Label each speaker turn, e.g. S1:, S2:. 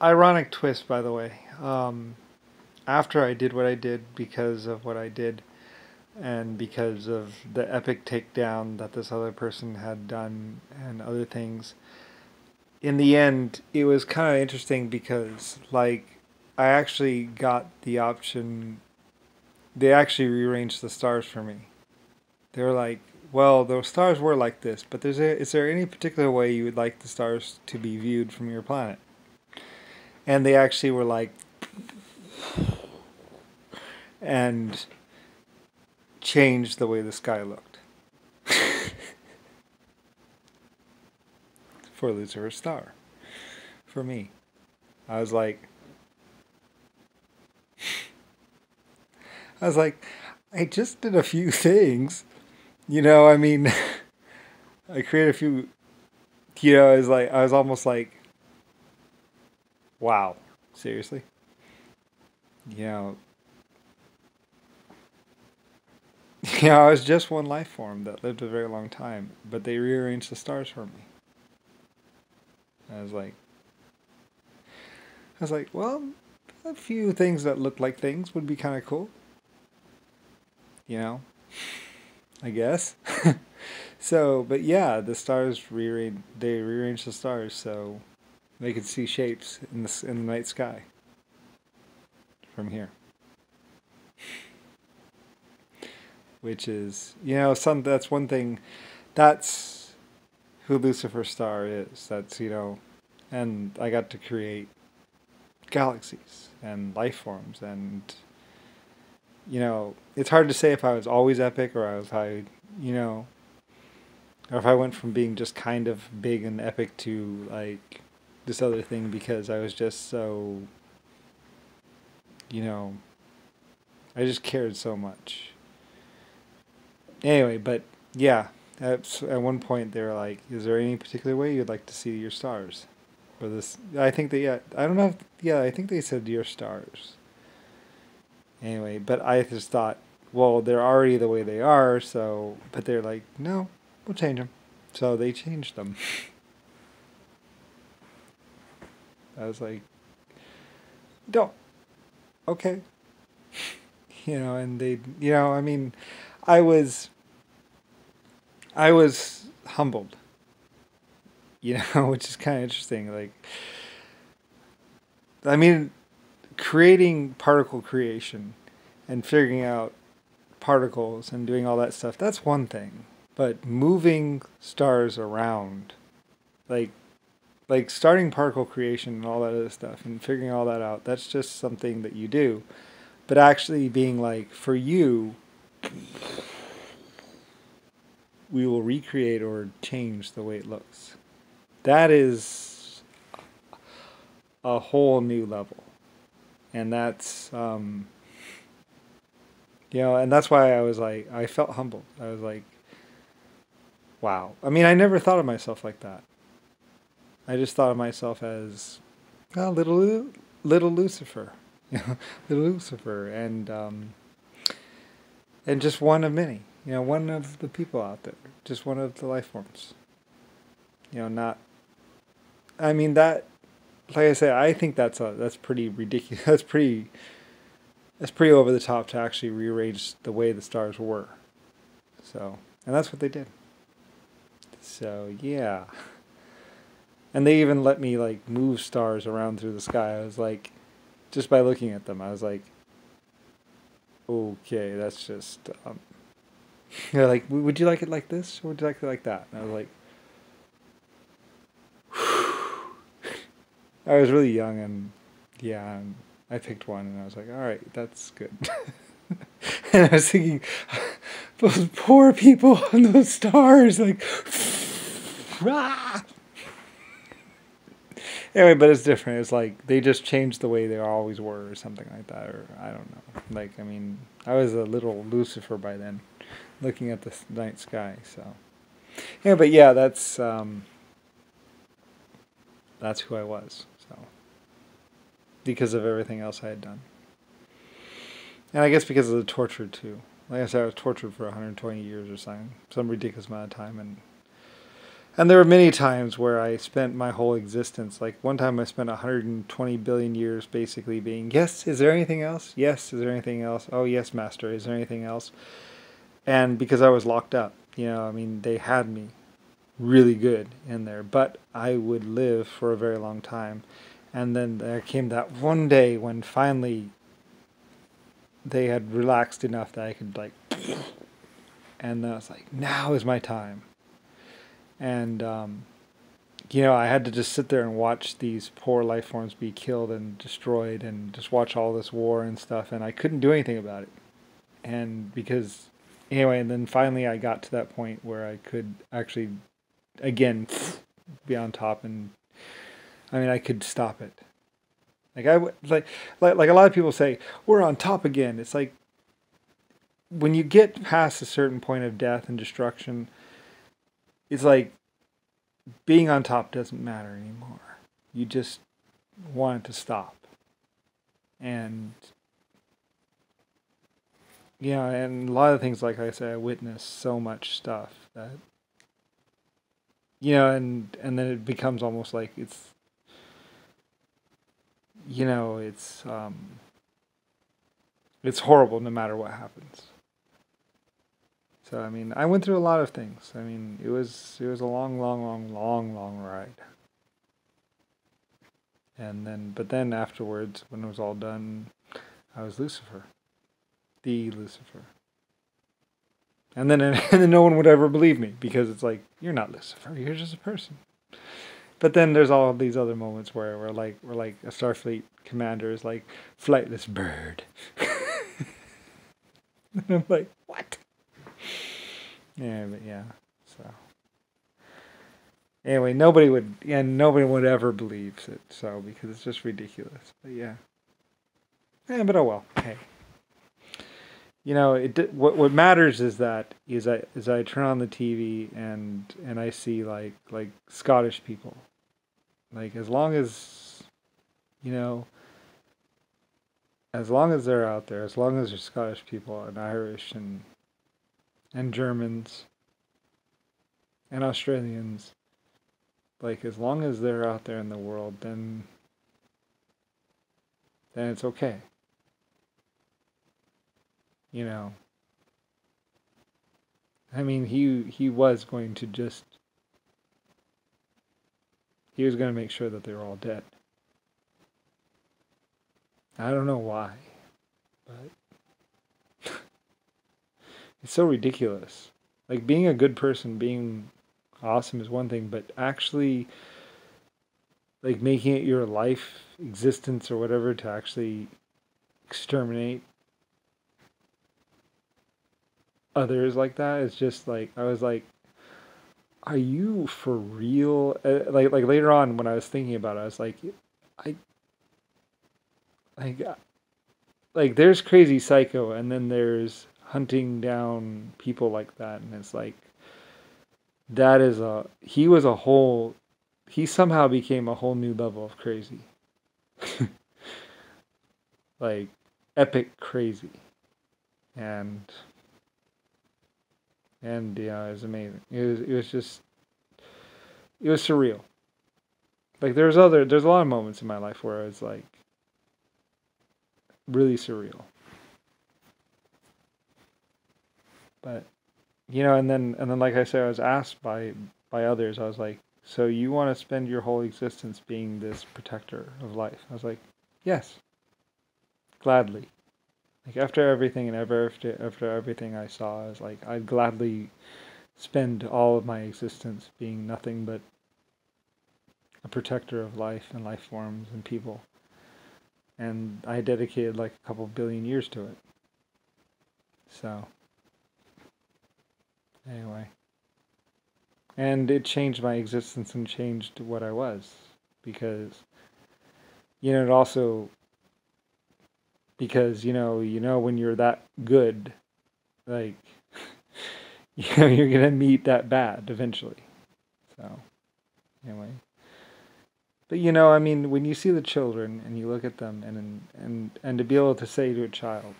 S1: ironic twist, by the way. After I did what I did because of what I did, and because of the epic takedown that this other person had done and other things, in the end, it was kind of interesting because, like, I actually got the option. They actually rearranged the stars for me. They were like, well, the stars were like this, but is there any particular way you would like the stars to be viewed from your planet? And they actually were like, and changed the way the sky looked for Lucifer's star. For me, I was like, I was like, I just did a few things, I mean, I created a few, I was almost like, wow, seriously, you know, I was just one life form that lived a very long time, but they rearranged the stars for me. I was like, well, a few things that look like things would be kind of cool, you know, I guess. So, but yeah, the stars rearrange. They rearranged the stars so they could see shapes in the night sky from here, which is some that's one thing. That's who Lucifer's star is. That's and I got to create galaxies and life forms, and it's hard to say if I was always epic or you know or if I went from being just kind of big and epic to like this other thing because I was just so, you know, I just cared so much. Anyway, but yeah, at one point they were like, "Is there any particular way you'd like to see your stars?" For this, I think they yeah, I don't know. Yeah, I think they said your stars. Anyway, but I just thought, well, they're already the way they are, so. But they're like, no, we'll change them. So they changed them. I was like, don't. Okay. And they, I mean, I was, I was humbled, which is kind of interesting. Like, I mean, creating particle creation and figuring out particles and doing all that stuff, that's one thing. But moving stars around, like starting particle creation and all that other stuff and figuring all that out, that's just something that you do. But actually being like, for you, we will recreate or change the way it looks. That is a whole new level. And that's, and that's why I was like, I felt humbled. I was like, wow. I mean, I never thought of myself like that. I just thought of myself as little Lucifer, little Lucifer, and just one of many. One of the people out there, just one of the life forms. Not. I mean that. Like I said, I think that's pretty ridiculous. That's pretty over the top to actually rearrange the way the stars were. So, and that's what they did. So yeah. And they even let me like move stars around through the sky. I was like, just by looking at them, I was like, okay, that's just. They're like, would you like it like this, or would you like it like that? And I was like, I was really young, and yeah, and I picked one, and I was like, all right, that's good. And I was thinking, those poor people on those stars, like, ah! Anyway, but it's different. It's like they just changed the way they always were, or something like that, or I don't know. Like, I mean, I was a little Lucifer by then, looking at the night sky. So, yeah, but yeah, that's who I was. So, because of everything else I had done, and I guess because of the torture too. Like I said, I was tortured for 120 years or something, some ridiculous amount of time, and And there were many times where I spent my whole existence, like one time I spent 120 billion years basically being, yes, is there anything else? Yes, is there anything else? Oh, yes, master, is there anything else? And because I was locked up, I mean, they had me really good in there, but I would live for a very long time. And then there came that one day when finally they had relaxed enough that I could, like, and I was like, now is my time. And, I had to just sit there and watch these poor life forms be killed and destroyed and just watch all this war and stuff, and I couldn't do anything about it. And because, anyway, and then finally I got to that point where I could actually, again, be on top, and, I mean, I could stop it. Like, like a lot of people say, we're on top again. It's like, when you get past a certain point of death and destruction, it's like, being on top doesn't matter anymore. You just want it to stop. And, and a lot of things, like I say, I witnessed so much stuff that, and then it becomes almost like it's, it's horrible no matter what happens. So, I mean, I went through a lot of things. I mean, it was a long, long, long, long, long ride. But then afterwards, when it was all done, I was Lucifer. The Lucifer. And then, and then no one would ever believe me, because it's like, you're not Lucifer, you're just a person. But then there's all these other moments where we're like a Starfleet commander is like, flightless bird. And I'm like, what? Yeah, but yeah, so. Anyway, nobody would ever believe it, so, because it's just ridiculous. But yeah. But oh well, hey. What matters is that I turn on the TV and I see like Scottish people. Like, as long as they're out there, as long as there's Scottish people and Irish and Germans and Australians, like, as long as they're out there in the world, then it's okay. I mean, he was going to make sure that they were all dead. I don't know why, but it's so ridiculous. Like, being a good person, being awesome is one thing, but actually, like, making it your life existence or whatever to actually exterminate others like that is just like, I was like, are you for real? Like later on when I was thinking about it, I was like, like there's crazy psycho, and then there's hunting down people like that, and it's like, he somehow became a whole new level of crazy. Like, epic crazy. And yeah, it was amazing. It was surreal. Like, there's a lot of moments in my life where it's like really surreal. But and then like I said, I was asked by others, I was like, so you want to spend your whole existence being this protector of life? I was like, yes, gladly. Like, after everything and after everything I saw, I was like, I'd gladly spend all of my existence being nothing but a protector of life and life forms and people. And I dedicated like a couple billion years to it. So, anyway. And it changed my existence and changed what I was. Because, it also, because, when you're that good, like, you're going to meet that bad eventually. So, anyway. But, I mean, when you see the children and you look at them and to be able to say to a child,